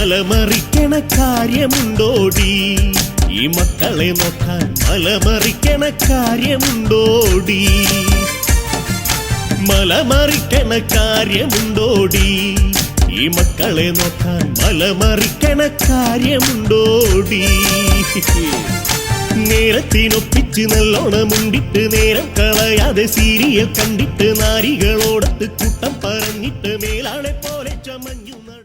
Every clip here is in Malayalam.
മലമറിക്കണ കാര്യമുണ്ടോടി? ഈ മക്കളെ നോക്കാൻ മലമറിക്കണ കാര്യമുണ്ടോടി? മലമറിക്കണ കാര്യമുണ്ടോടി? ഈ മക്കളെ നോക്കാൻ മലമറിക്കണ കാര്യമുണ്ടോടി? നേരത്തിനൊപ്പിച്ച് നല്ലോണമുണ്ടിട്ട് നേരം കളയാതെ സീരിയൽ കണ്ടിട്ട് നാരികളോടത്ത് കൂട്ടം പറഞ്ഞിട്ട് മേലാളെ പോലെ ചമഞ്ഞു നട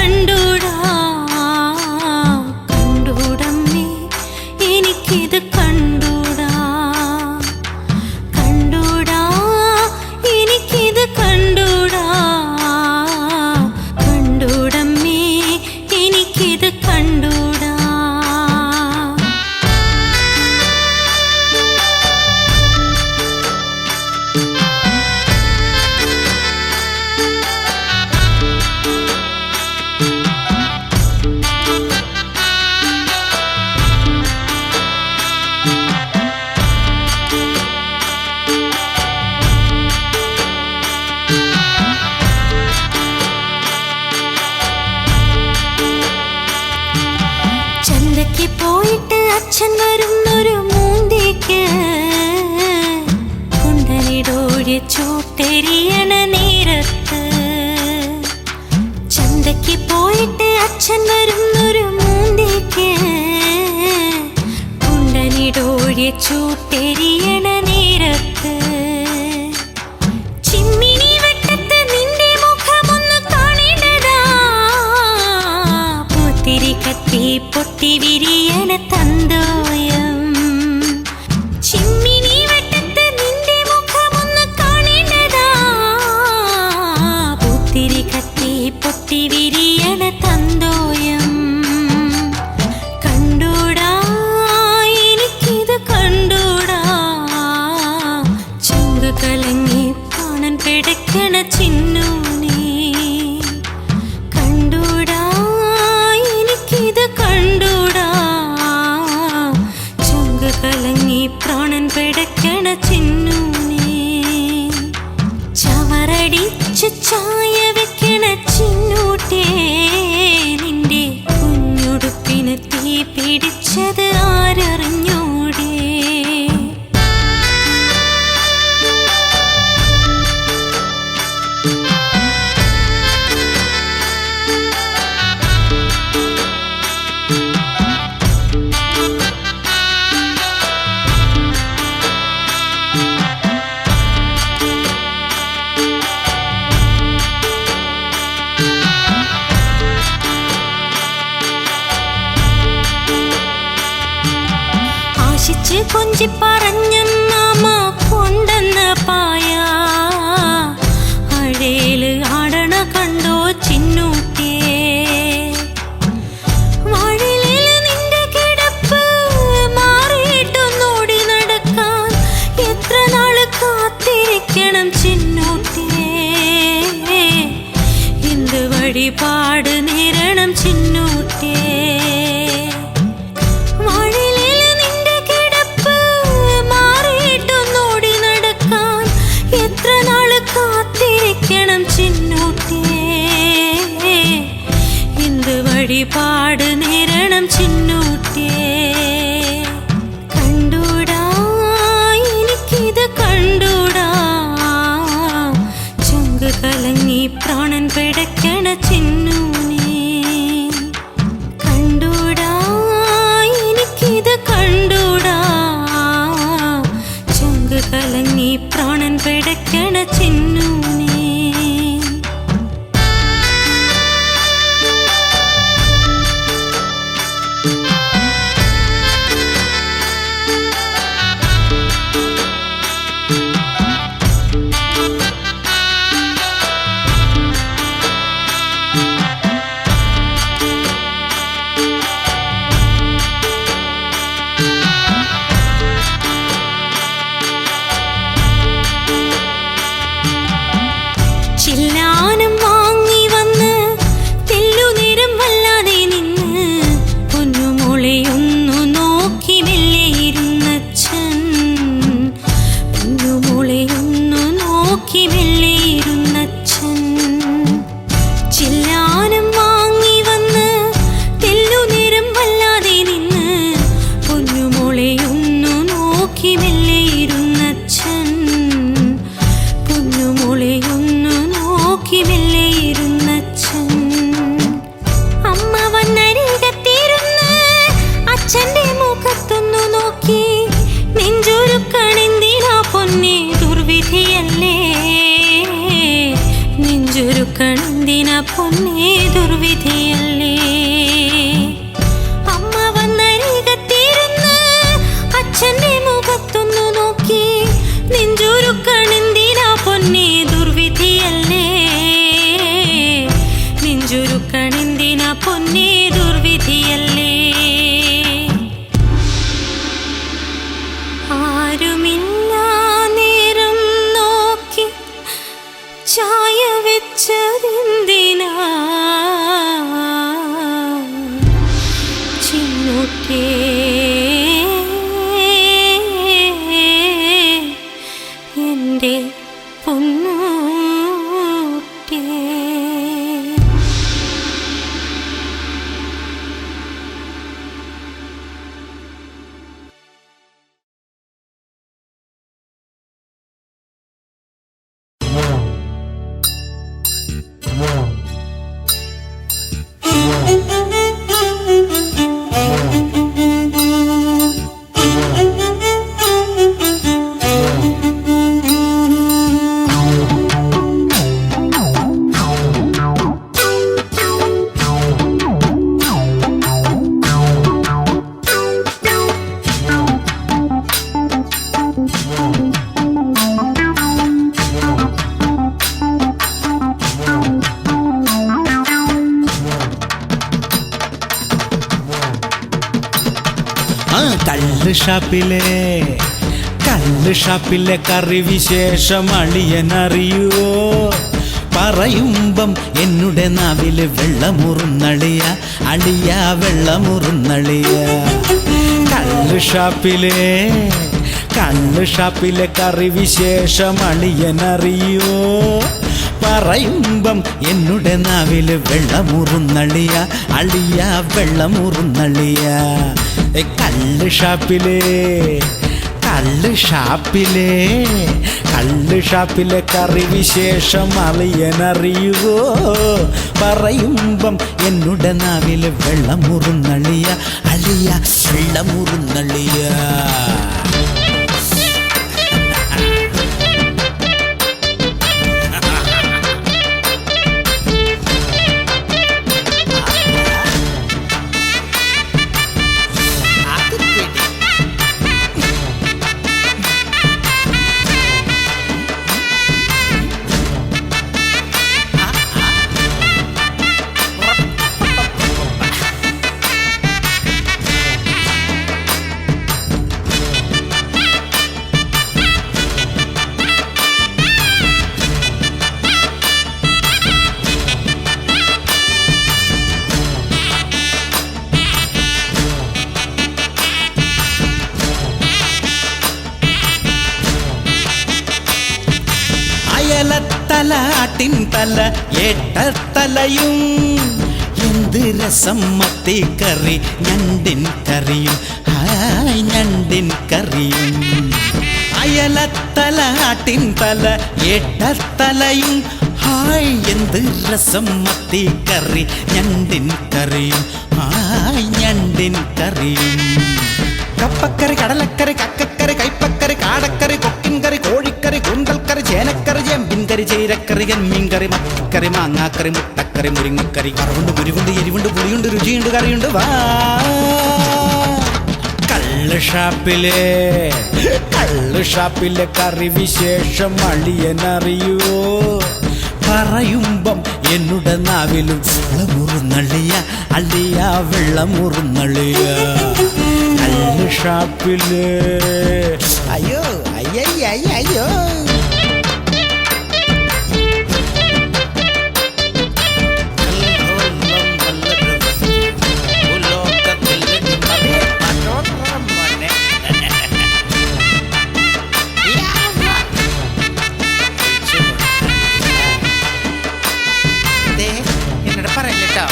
കണ്ടൂടാ കണ്ടൂടമ്മേ എനിക്കിത് കണ്ടൂടാ കണ്ടൂടാ എനിക്കിത് കണ്ടൂടാ കണ്ടൂടമ്മേ എനിക്കിത് കണ്ടൂടാ. ചന്തയ്ക്ക് പോയിട്ട് അച്ഛൻ വരുന്നൊരു മൂന്തിക്ക് കുണ്ടനിടോഴി ചൂട്ടെരിയണ നേരത്ത് ചന്തയ്ക്ക് പോയിട്ട് അച്ഛൻ വരുന്നൊരു മൂന്തിക്ക് കുണ്ടനിടോഴി ചൂട്ടെരിയണ നേരത്ത് ചിമ്മിനി വെട്ടത്ത് നിന്റെ മുഖമൊന്ന് കാണേണ്ടതാ പൂത്തിരി കത്തി പൊട്ടി വിരിയണ തന്തോയം ചിമ്മിനി വെട്ടത്ത് നിന്റെ മുഖമൊന്ന് കാണേണ്ടതാ പൂത്തിരി കത്തി പൊട്ടി വിരിയണ തന്തോയം കണ്ടൂടാ എനിക്കിത് കണ്ടൂടാ ചങ്ക് കലങ്ങി പ്രാണൻ പിടയ്ക്കണ ചിന്നു നീ കണ്ടൂടാ എനിക്കിത് കണ്ടൂടാ ചങ്ക് കലങ്ങി പ്രാണൻ പിടയ്ക്കണ ചിന്നു നീ ചവറടിച്ച് ചായ വെക്കണ ചിന്നൂട്ടേ നിന്റെ കുഞ്ഞുടുപ്പിന് തീ പിടിച്ചത് ആരറിഞ്ഞൂടേ. ആശിച്ച് കൊഞ്ചി പറഞ്ഞമ്മ കൊണ്ടെന്ന പായ അഴേല് ആടണ കണ്ടോ ചിന്നൂട്ടിയേ വാഴയില് നിന്റെ കിടപ്പ് മാറിയിട്ടൊന്നോടി നടക്കാൻ എത്ര നാള് കാത്തിരിക്കണം ചിന്നൂട്ടിയേ എന്ത് വഴിപാട് നേരണം ചിന്നൂട്ടിയേ വഴിപാട് നേരണം ചിന്നൂട്ടിയേ കണ്ടൂടാ എനിക്കിത് കണ്ടൂടാ ചങ്ക് കലങ്ങി പ്രാണൻ പിടയ്ക്കണ ചിന്നു നീ കണ്ടൂടാ എനിക്കിത് കണ്ടൂടാ ചങ്ക് കലങ്ങി പ്രാണൻ പിടയ്ക്കണ ചിന്നു നീ. ചില്ലാനം വാങ്ങി വന്ന് തെല്ലുനേരം വല്ലാതെ നിന്ന് പൊന്നുമോളെയൊന്നു നോക്കി മെല്ലെ ഇരുന്നച്ഛൻ പൊന്നുമോളെയൊന്നു നോക്കി മെല്ലെ ഇരുന്നച്ഛൻ ചില്ലാനം വാങ്ങി വന്ന് തെല്ലുനേരം വല്ലാതെ നിന്ന് പൊന്നുമോളെയൊന്നു നോക്കി മെല്ലെ ഇരുന്നച്ഛൻ പൊന്നുമോളെയൊന്നു നോക്കി മെല്ലെ ഇരുന്നച്ഛൻ അമ്മ വന്നരികത്തിരുന്ന് അച്ഛന്റെ മുഖത്തൊന്നു നോക്കി നെഞ്ചുരുക്കണെന്തിനാ പൊന്നെ ദുർവിധിയല്ലേ നെഞ്ചുരുക്കണെന്തിനാ പൊന്നെ ദുർവിധി നെഞ്ചുരുക്കണെന്തിനാ പൊന്നേ ദുർവിധിയല്ലേ. ആരുമില്ല നേരം നോക്കി ചായ വെച്ചതെന്തിനാ ചിന്നൂട്ടേ എൻ്റെ പൊന്നൂട്ടേ. കള്ള് ഷാപ്പിലെ കറി വിശേഷം അളിയനറിയുവോ? പറയുമ്പം എന്നുടെ നാവില് വെള്ളമുറുന്നളിയ അളിയ വെള്ളമുറുന്നളിയ. കള്ള് ഷാപ്പിലെ കറി വിശേഷം അളിയനറിയുവോ? പറയുമ്പം എന്നുടെ നാവില് വെള്ളമുറുന്നളിയ അളിയ വെള്ളമുറുന്നളിയ. കള്ള് ഷാപ്പിലെ കറി വിശേഷം അളിയനറിയുവോ? പറയുമ്പം എന്നുടെ നാവില് വെള്ളമുറുന്നളിയ അളിയ വെള്ളമുറുന്നളിയ. തല ആട്ടിൻ തല ഏട്ടത്തലയും എന്ത് രസം മത്തിക്കറി ഞണ്ടിൻ കറിയും ഹായ് ഞണ്ടിൻ കറിയും. അയലത്തല ആട്ടിൻ തല ഏട്ടത്തലയും ഹായ് എന്ത് രസം മത്തിക്കറി ഞണ്ടിൻ കറിയും ഹായ് ഞണ്ടിൻ കറിയും. കപ്പക്കറി കടലക്കറി കക്കക്കറി കൈപ്പക്കറി കാടക്കറി കൊക്കിൻകറി കോഴിക്കറി കൂന്തൽക്കറി ചേനക്കറി ചേമ്പിൻകറി ചീരക്കറി മീൻകറി മത്തിക്കറി മാങ്ങാക്കറി മുട്ടക്കറി മുരിങ്ങക്കറി കറുണ്ട് കുരുവുണ്ട് എരിവുണ്ട് പുളിയുണ്ട് രുചിയുണ്ട് കറിയുണ്ട്. വാ കള്ള് ഷാപ്പിലെ കറി വിശേഷം അളിയനറിയുവോ? പറയുമ്പം എന്നുടെ നാവിലും വെള്ളമുറുന്നളിയ അളിയ വെള്ളമുറുന്നളിയ. കള്ള് ഷാപ്പില് അയ്യോ അയ്യോ എന്നോട് പറയല്ലോ.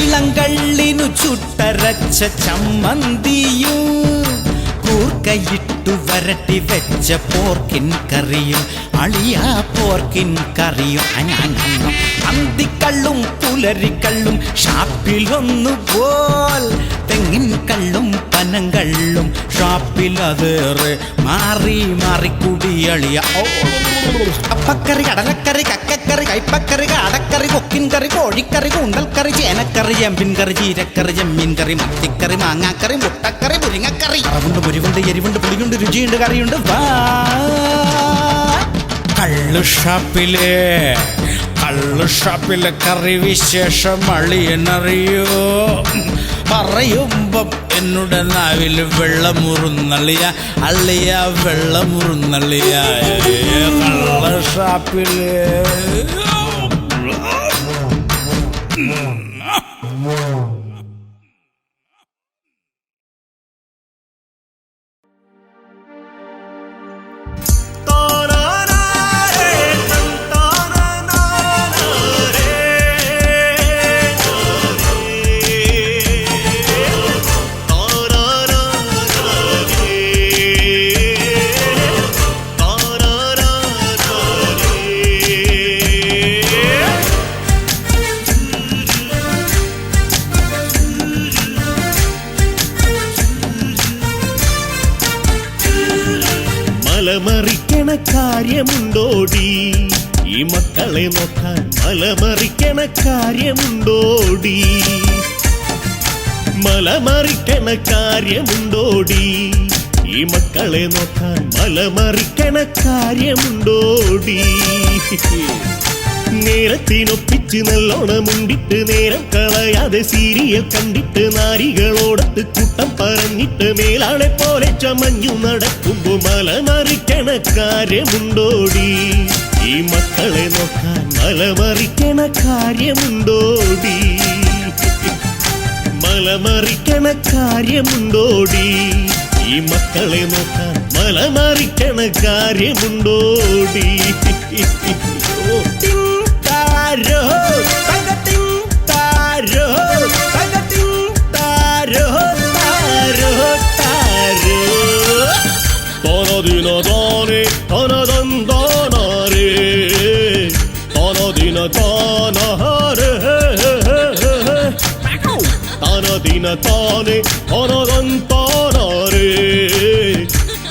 ഇളങ്കള്ളിനു ചുട്ടരച്ച ചമ്മന്തിയും കൂർക്കയിട്ടു വരട്ടി വെച്ച പോർക്കിൻ കറിയും അളിയാ പോർക്കിൻ കറിയും അന്തിക്കള്ളും പുലരിക്കള്ളും ഷാപ്പിലൊന്നുപോൽ തെങ്ങിൻ കള്ളും പനങ്കള്ളും ഷാപ്പിലതേറെ മാറി മാറി കുടിയളിയ അപ്പക്കറി കടലക്കറി കക്കക്കറി കൈപ്പക്കറി കാടക്കറി കൊക്കിൻ കറി കോഴിക്കറി കൂന്തൽക്കറി ചേനക്കറി ചെമ്പിൻ കറി ചീരക്കറി ചെമ്മീൻ കറി മത്തിക്കറി മാങ്ങാക്കറി മുട്ടക്കറി മുരിങ്ങക്കറി അറവുണ്ട് മുരിവുണ്ട് എരിവുണ്ട് പുളിയുണ്ട് രുചിയുണ്ട് കറിയുണ്ട് വാ കള്ളുഷാപ്പിലെ കറി വിശേഷം അളിയനറിയോ പറയുമ്പം എന്നുടെ നാവിൽ വെള്ളമുറുന്നള്ളിയ അള്ളിയ വെള്ളമുറുന്നള്ളിയ കള്ളുഷാപ്പിലെ മലമറിക്കണ കാര്യമുണ്ടോടി ഈ മക്കളെ നോക്കാൻ മലമറിക്കണ കാര്യമുണ്ടോടി മലമറിക്കണ കാര്യമുണ്ടോടി ഈ മക്കളെ നോക്കാൻ മലമറിക്കണ കാര്യമുണ്ടോടി നേരത്തിനൊപ്പിച്ച് നല്ലോണമുണ്ടിട്ട് നേരം കളയാതെ സീരിയൽ കണ്ടിട്ട് നാരികളോടത്ത് കൂട്ടം പറഞ്ഞിട്ട് മേലാളെ പോലെ ചമഞ്ഞു നടക്കുമ്പോ മലമറിക്കണ കാര്യമുണ്ടോടി ഈ മക്കളെ നോക്കാൻ മലമറിക്കണ കാര്യമുണ്ടോടി മലമറിക്കണ കാര്യമുണ്ടോടി ഈ മക്കളെ നോക്കാൻ മലമറിക്കണ കാര്യമുണ്ടോടി താരോ തകത്തിൻ താരോ തകത്തിൻ താരോ താരോ താരോ തോനദിന താനേ തനദന്താനരേ തോനദിന താനഹരേ തനദിന താനേ തനദന്താനരേ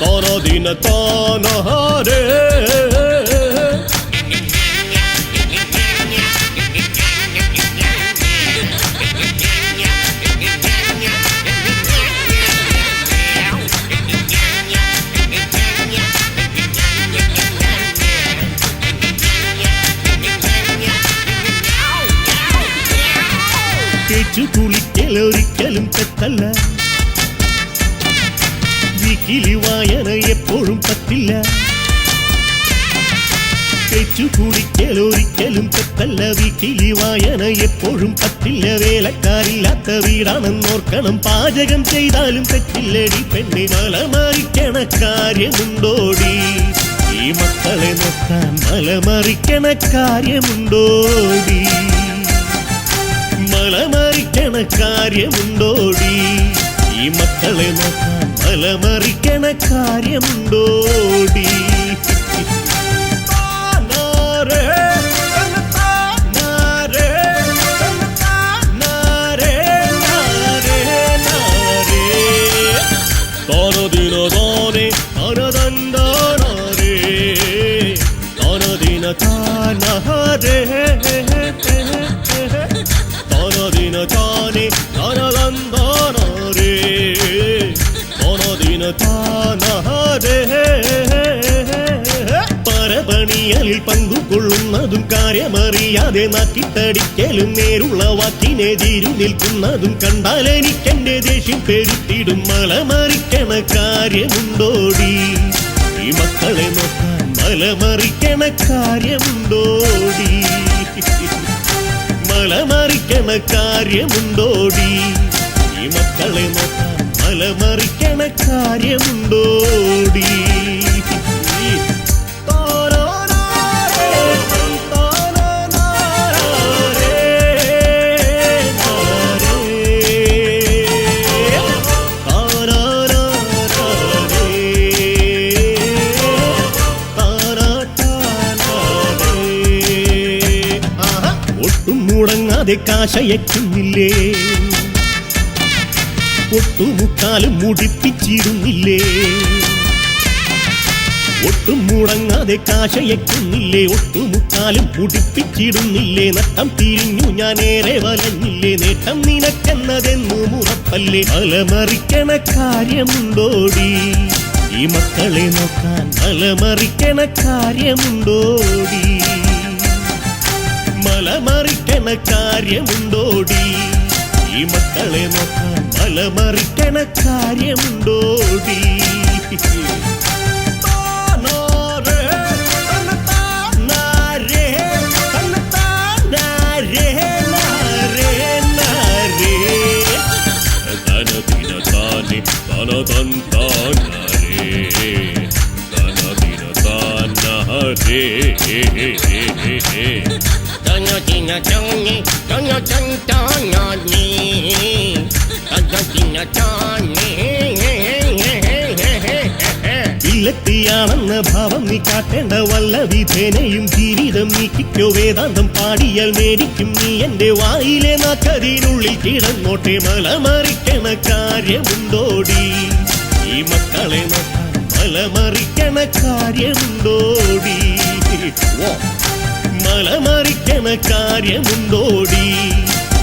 തോനദിന താനഹരേ കുളിക്കലൊരിക്കലും തെറ്റല്ല വീക്കിലി വായന എപ്പോഴും പറ്റില്ല കുളിക്കലൊരിക്കലും തെറ്റല്ല വീക്കിലി വായന എപ്പോഴും പറ്റില്ല വേലക്കാരില്ലാത്ത വീടാണെന്നോർക്കണം പാചകം ചെയ്താലും തെറ്റില്ലടി പെണ്ണി മലമറിക്കണ കാര്യമുണ്ടോടി ഈ മക്കളെ നോക്കാൻ മലമറിക്കണ കാര്യമുണ്ടോടി മലമറിക്കണ കാര്യമുണ്ടോടി ഈ മക്കളെ നോക്കാൻ മലമറിക്കണ കാര്യമുണ്ടോടി തോനദിനോനെ തനദന്താനരേ തോനദിന താനഹരേ തോനദിന താനേ തനദന്താനരേ തോനദിന താനഹരേ പരപണിയലിൽ പങ്കുകൊള്ളുന്നതും കാര്യമറിയാതെ നാക്കിത്തടിക്കലും നേരുള്ള വാക്കിനെതിരു നിൽക്കുന്നതും കണ്ടാൽ എനിക്കെന്റെ ദേഷ്യം പെരുത്തിടും മലമറിക്കണ കാര്യമുണ്ടോടി ഈ മക്കളെ നോക്കാൻ മലമറിക്കണ കാര്യമുണ്ടോടി മലമറിക്കണ കാര്യമുണ്ടോടി ഈ മക്കളെ നോക്കാൻ മലമറിക്കണ കാര്യമുണ്ടോടി മൂടങ്ങാതെ കാശയക്കുന്നില്ലേ ഒട്ടുമുക്കാലും മുടിപ്പിച്ചിടുന്നില്ലേ ഒട്ടും മുടങ്ങാതെ കാശയക്കുന്നില്ലേ ഒട്ടുമുക്കാലും മുടിപ്പിച്ചിടുന്നില്ലേ നട്ടം തിരിഞ്ഞു ഞാനേറെ വലഞ്ഞില്ലേ നേട്ടം നിനക്കെന്നതെന്നു മുറപ്പല്ലേ മലമറിക്കണ കാര്യമുണ്ടോടി ഈ മക്കളെ നോക്കാൻ മലമറിക്കണ കാര്യമുണ്ടോടി മലമറിക്കണ കാര്യമുണ്ടോടി ഈ മക്കളെ നോക്കാൻ മലമറിക്കണ കാര്യമുണ്ടോടി ഇല്ലത്തിയാണെന്ന ഭാവം നീ കാട്ടേണ്ട വല്ല വിധേനയും ജീവിതം നീക്കിക്കോ വേദാന്തം പാടിയാൽ മേടിക്കും നീ എന്റെ വായിലെ നാക്കതിനുള്ളിൽ കിടന്നോട്ടെ മലമറിക്കണ കാര്യമുണ്ടോടി ഈ മക്കളെ നോക്കാൻ മലമറിക്കണ കാര്യമുണ്ടോടി മലമറിക്കണ കാര്യമുണ്ടോടി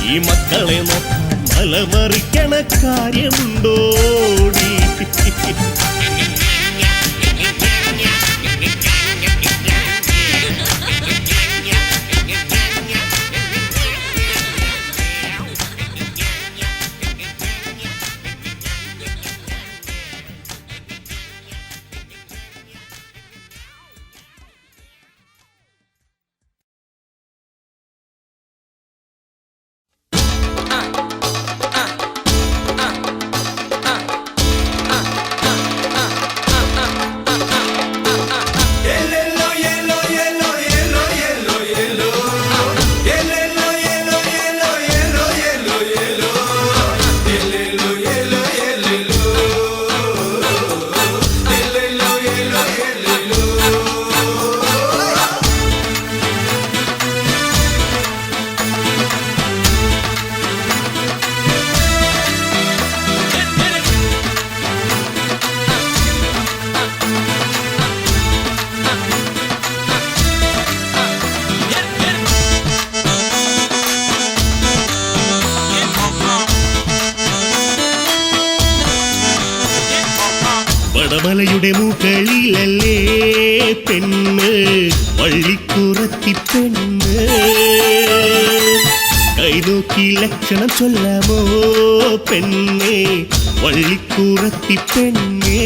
ഈ മക്കളെ നോക്കാൻ മലമറിക്കണ കാര്യമുണ്ടോടി വടമലയുടെ മുകളിലല്ലേ പെണ്ണ് വള്ളിക്കുറത്തി പെണ്ണ് കൈനോക്കി ലക്ഷണം ചൊല്ലാമോ പെണ്ണേ വള്ളിക്കുറത്തി പെണ്ണേ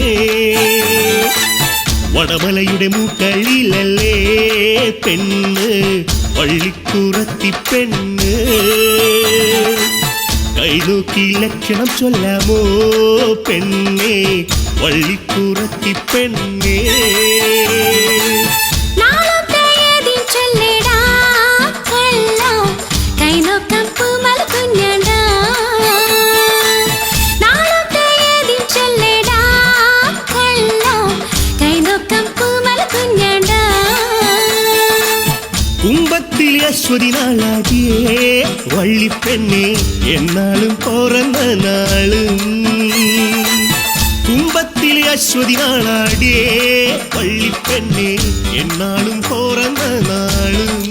വടമലയുടെ മുകളിലല്ലേ പെണ്ണ് വള്ളിക്കുറത്തി പെണ്ണ് കൈനോക്കി ലക്ഷണം ചൊല്ലാമോ പെണ്ണേ വള്ളിക്കുറത്തി പെണ്ണേ കുംഭത്തിലെ അശ്വതി നാളാടിയേ വള്ളിപ്പെണ്ണേ എന്നാളും പിറന്ന നാളും കുംഭത്തിലെ അശ്വതി നാളാടിയേ വള്ളിപ്പെണ്ണേ എന്നാളും പിറന്ന നാളും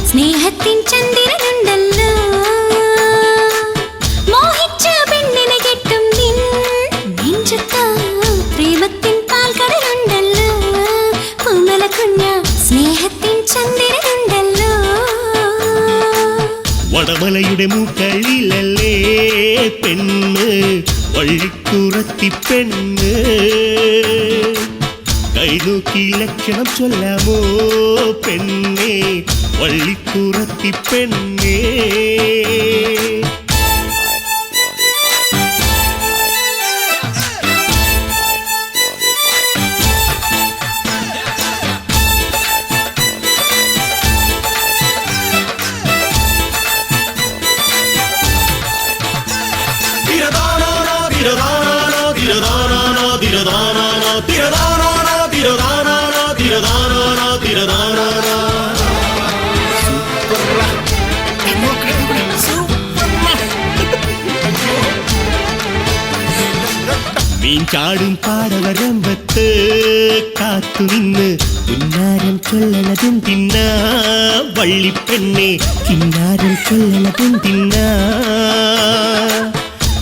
സ്നേഹത്തിൻ ചന്ദ്രനുണ്ടല്ലോ മോഹിച്ച പെണ്ണിനെ കെട്ടും നിൻ നെഞ്ചത്താ പ്രേമത്തിൻ പാൽക്കടലുണ്ടല്ലോ പൂമല കുഞ്ഞ സ്നേഹത്തിൻ ചന്ദ്രനുണ്ടല്ലോ വടമലയുടെ മൂക്കളിലല്ലേ പെണ്ണ് വള്ളിക്കുറത്തി പെണ്ണ് കൈനോക്കി ലക്ഷണം ചൊല്ലാമോ പെണ്ണേ വള്ളിക്കുറത്തി പെണ്ണേ മീൻ ചാടും പാടവരമ്പത്ത് കാത്തുനിന്ന് പുന്നാരം ചൊല്ലണതെന്തിന്നാ വള്ളിപ്പെണ്ണെ കിന്നാരം ചൊല്ലണതെന്തിന്നാ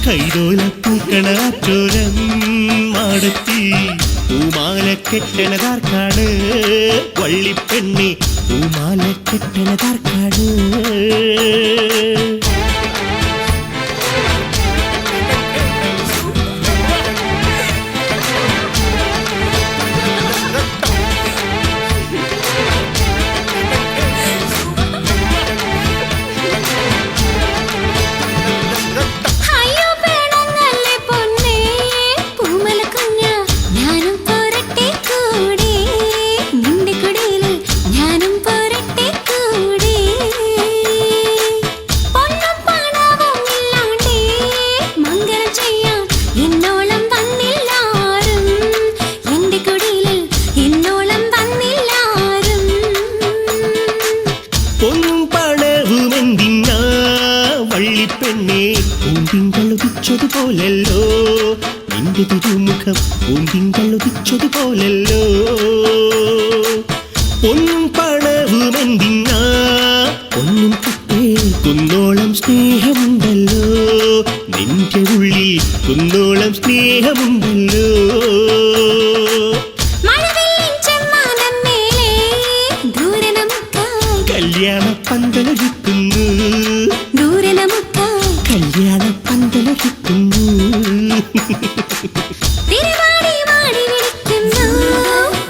കൈതോല പൂക്കണാറ്റോരം മാടത്തി പൂമാല കെട്ടണതാർക്കാണ് വള്ളിപ്പെണ്ണെ പൂമാല കെട്ടണതാർക്കാണ് ൊതുപോലല്ലോ നിന്റെ തിരുമുഖം പൂന്തിങ്കളുദിച്ചതുപോലല്ലോ പൊന്നും പണവും എന്തിനാ ഒന്നും കിട്ടേ കുന്നോളം സ്നേഹമുണ്ടല്ലോ നിന്റെ ഉള്ളിൽ കുന്നോളം സ്നേഹമുണ്ടല്ലോ കല്യാണ പന്തലൊരുക്കുന്നു കല്യാണ പന്തലൊരുക്കുന്നു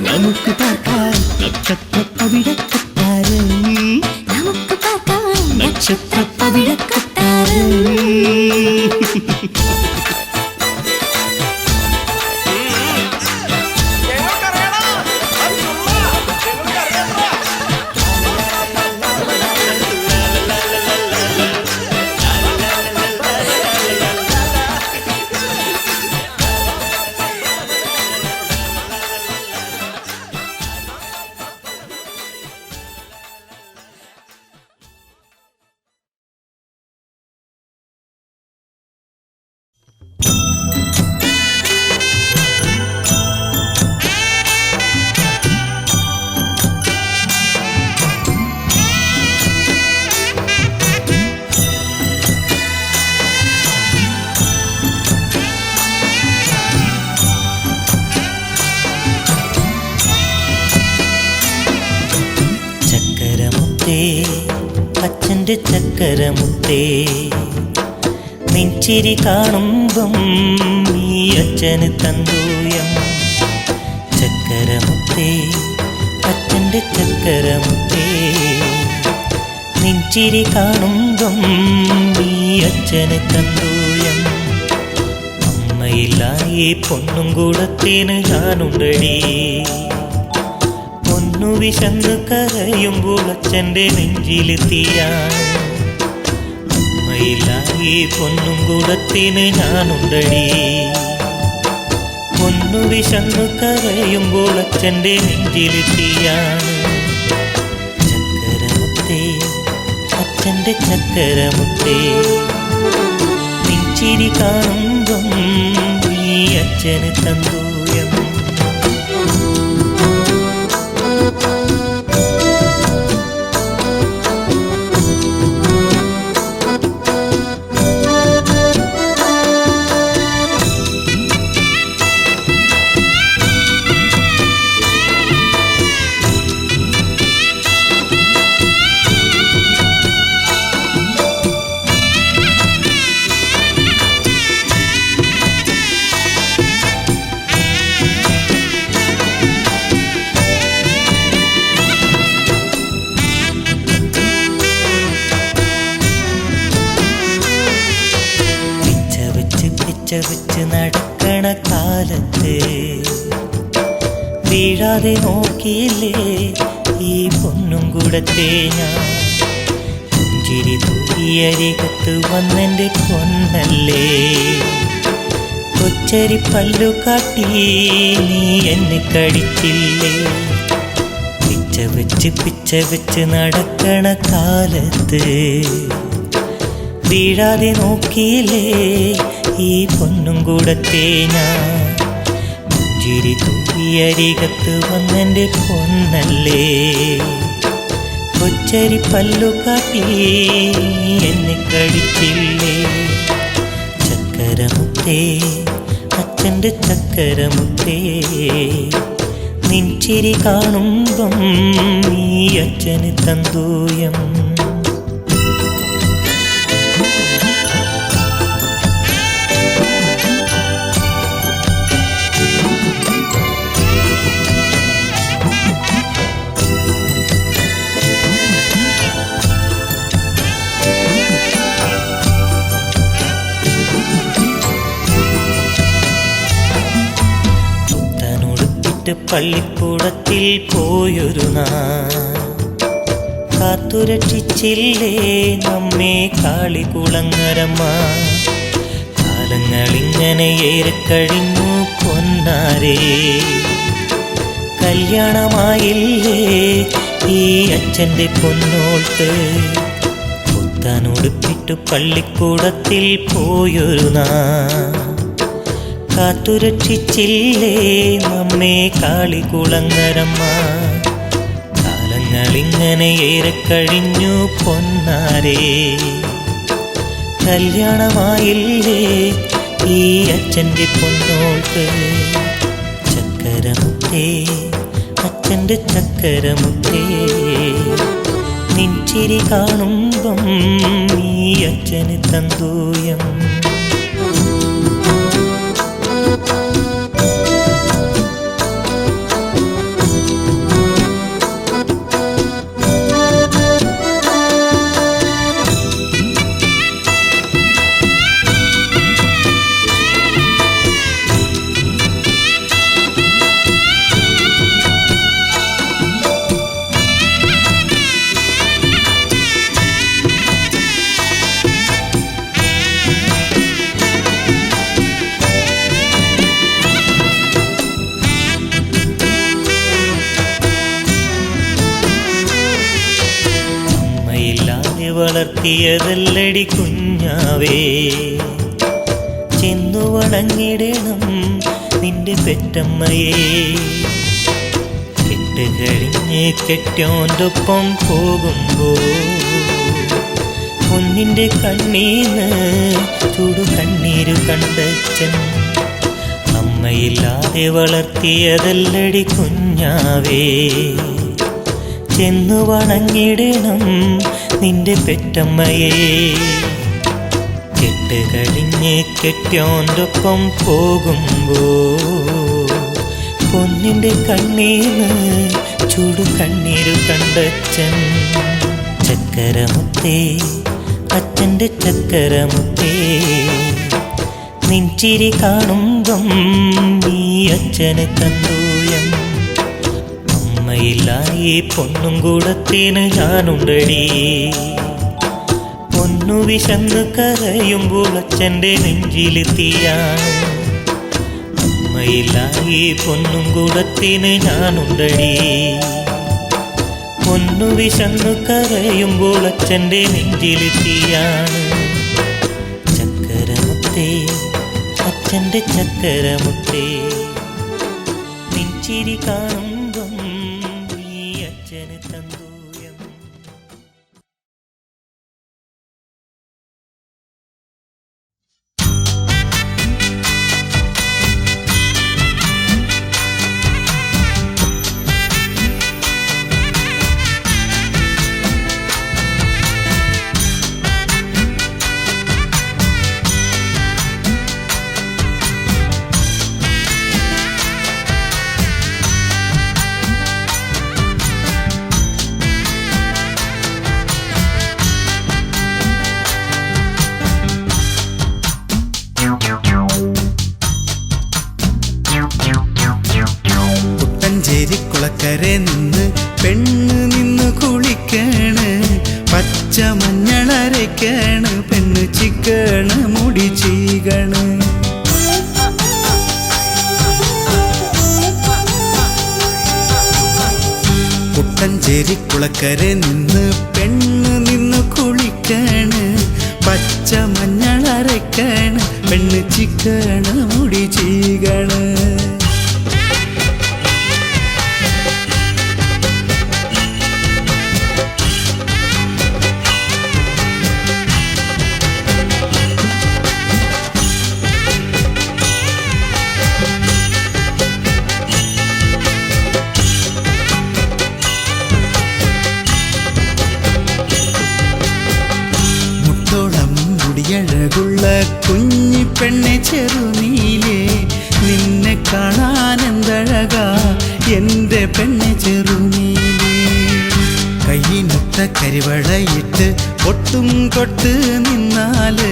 നമുക്ക് പാർക്കാൻ നക്ഷത്രപ്പവിഴക്കൊട്ടാരം നക്ഷത്രപ്പവിഴക്കൊട്ടാരം അച്ഛൻ്റെ ചക്കരമുത്തേ നെഞ്ചിരി കാണുമ്പം നീ അച്ഛന് തന്തൂയം ചക്കരമുത്തേ അച്ഛൻ്റെ ചക്കരമുത്തേ നെഞ്ചിരി കാണുമ്പം നീ അച്ഛന് തന്തൂയം അമ്മയില്ലായി പൊന്നും കൂടത്തേന് ഞാനുണ്ടടി വിശന്ന് കരയുമ്പോൾ അച്ഛൻ്റെ നെഞ്ചിലെത്തിയാണ് അമ്മയില്ലായി പൊന്നും കൂടത്തിന് ഞാനുണ്ടടി പൊന്നു വിശന്ന് കരയുമ്പോൾ അച്ഛൻ്റെ നെഞ്ചിലെത്തിയാണ് ചക്കരമുത്തേ അച്ഛൻ്റെ ചക്കരമുത്തേ നെഞ്ചിരി കാണുമ്പം നീ അച്ഛന് തന്തൂയം വെച്ച് നടക്കണ കാലത്ത് വീഴാതെ നോക്കിയില്ലേ ഈ പൊന്നും കൂടത്തെ ഞാൻ. പുഞ്ചിരി തൂകിയരികത്ത് വന്നെൻ്റെ പൊന്നല്ലേ, കൊച്ചരി പല്ലു കാട്ടി നീ എന്നെ കടിച്ചില്ലേ. പിച്ച വെച്ച് നടക്കണ കാലത്ത് വീഴാതെ നോക്കിയില്ലേ ഈ പൊന്നും കൂടത്തെ ഞാൻ. പുഞ്ചിരി തൂകിയരികത്ത് വന്നെൻ്റെ പൊന്നല്ലേ, കൊച്ചരി പല്ലു കാട്ടി എന്നെ കടിച്ചില്ലേ. ചക്കരമുത്തേ അച്ഛൻ്റെ ചക്കരമുത്തേ, നിൻചിരി കാണുമ്പം നീ അച്ഛന് തന്തൂയം. പള്ളിക്കൂടത്തിൽ പോയൊരു കാത്തുരക്ഷിച്ചില്ലേ നമ്മെ കാളികുളങ്ങരമ്മ. കാലങ്ങളിങ്ങനെ ഏറിക്കഴിഞ്ഞു പൊന്നാരേ, കല്യാണമായില്ലേ ഈ അച്ഛൻ്റെ പൊന്നോൾക്ക്. പുത്താനുടുപ്പിട്ട് പള്ളിക്കൂടത്തിൽ പോയൊരു കാത്തുരക്ഷിച്ചില്ലേ നമ്മെ കാളികുളങ്ങരമ്മ. കാലങ്ങളിങ്ങനെ ഏറെക്കഴിഞ്ഞു പൊന്നാരേ, കല്യാണമായില്ലേ ഈ അച്ഛൻ്റെ പൊന്നോൾക്ക്. ചക്കരമുത്തേ അച്ഛൻ്റെ ചക്കരമുത്തേ, നിൻചിരി കാണുമ്പം നീ അച്ഛന് തന്തൂയം. വളർത്തിയതല്ലടി കുഞ്ഞാവേ, ചെന്നു വണങ്ങിടണം നിന്റെ പെറ്റമ്മയെ. കെട്ടുകഴിഞ്ഞ് കെട്ടോൻ്റൊപ്പം പോകുമ്പോൾ കുഞ്ഞിൻ്റെ കണ്ണീന്ന് ചൂടു കണ്ണീരു കണ്ടച്ചൻ. അമ്മയില്ലാതെ വളർത്തിയതല്ലടി കുഞ്ഞാവേ, ചെന്നു വണങ്ങിടണം നിന്റെ പെറ്റമ്മയെ. കെട്ടുകഴിഞ്ഞ് കെട്ടോൻ്റൊപ്പം പോകുമ്പോ പൊന്നിൻ്റെ കണ്ണീന്ന് ചൂടു കണ്ണീരു കണ്ടച്ചൻ. ചക്കരമുത്തേ അച്ഛൻ്റെ ചക്കരമുത്തേ, നിൻചിരി കാണുമ്പം നീ അച്ഛന് തന്തൂയം. അമ്മയില്ലായി പൊന്നും കൂടത്തിന് ഞാനുണ്ടടി, പൊന്നു വിശന്ന് കരയുമ്പോൾ അച്ഛൻ്റെ നെഞ്ചിലെത്തിയാണ്. അമ്മയില്ലായി പൊന്നും കൂടത്തിന് ഞാനുണ്ടടി, പൊന്നു വിശന്ന് കരയുമ്പോൾ അച്ഛൻ്റെ നെഞ്ചിലെത്തിയാണ്. ചക്കരമുത്തേ അച്ഛൻ്റെ ചക്കരമുത്തേ, നിൻചിരി കാണുമ്പം നീ അച്ഛന് തന്തൂയം. കുട്ടഞ്ചേരി കുളക്കരെ നിന്ന് പെണ്ണ് നിന്ന് കുളിക്കേണ് പച്ച മഞ്ഞളരയ്ക്കാണ് പെണ്ണ് ചിക്കണ് മുടി ചീകണ് കുട്ടഞ്ചേരി കുളക്കരെ നിന്ന് പെണ്ണ് നിന്ന് കുളിക്കാണ് പച്ച മഞ്ഞളരയ്ക്കാണ് പെണ്ണ് ചിക്കണ് മുടി ചീകണ് മുടിയഴകുള്ള കുഞ്ഞി പെണ്ണെ ചെറുനീലേ നിന്നെ കാണാൻ എന്തഴകാ എൻ്റെ പെണ്ണെ ചെറുനീലേ കയ്യിനൊത്ത കരിവളയിട്ട് പൊട്ടും തൊട്ട് നിന്നാല്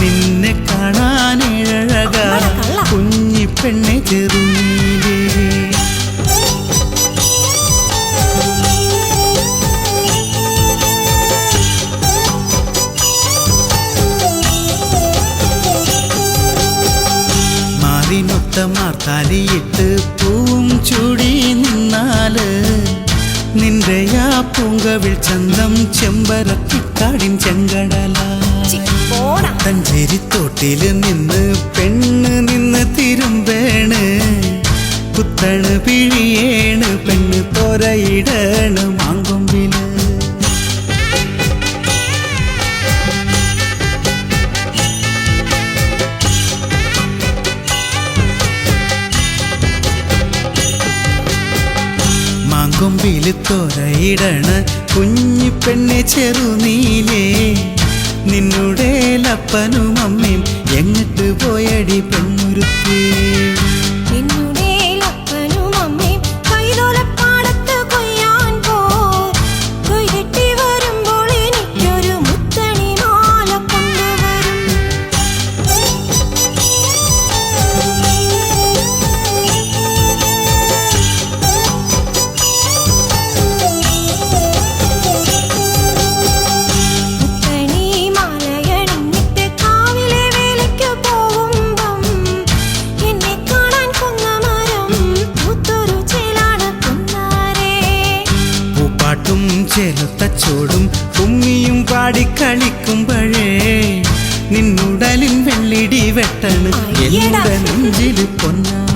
നിന്നെ കാണാൻ ഏഴഴകാ കുഞ്ഞി പെണ്ണെ ചെറുനീലേ മാർത്താലിയിട്ട് പൂവും ചൂടി നിന്നാല് നിന്റെ ആ പൂങ്കവിൾ ചന്തം ചെമ്പരത്തിക്കാടിൻ ചെങ്കടല തഞ്ചേരിത്തോട്ടില് നിന്ന് പെണ്ണ് നിന്ന് തിരുമ്പേണ് കുത്തണ് പിഴിയേണ് പെണ്ണ് തോരയിടണ് മാങ്കൊമ്പില് കൊമ്പില് തോരയിടണ കുഞ്ഞി പെണ്ണെ ചെറുനീലേ നിന്നുടെ ലപ്പനും അമ്മയും എങ്ങിട്ട് പോയടി പെണ്ണുരുത്തി ചേലത്തച്ചോടും കുമ്മിയും പാടിക്കളിക്കുമ്പോഴേ നിന്നുടലിൻ വെള്ളിടി വെട്ടണ് എന്നുടെ നെഞ്ചില് പൊന്ന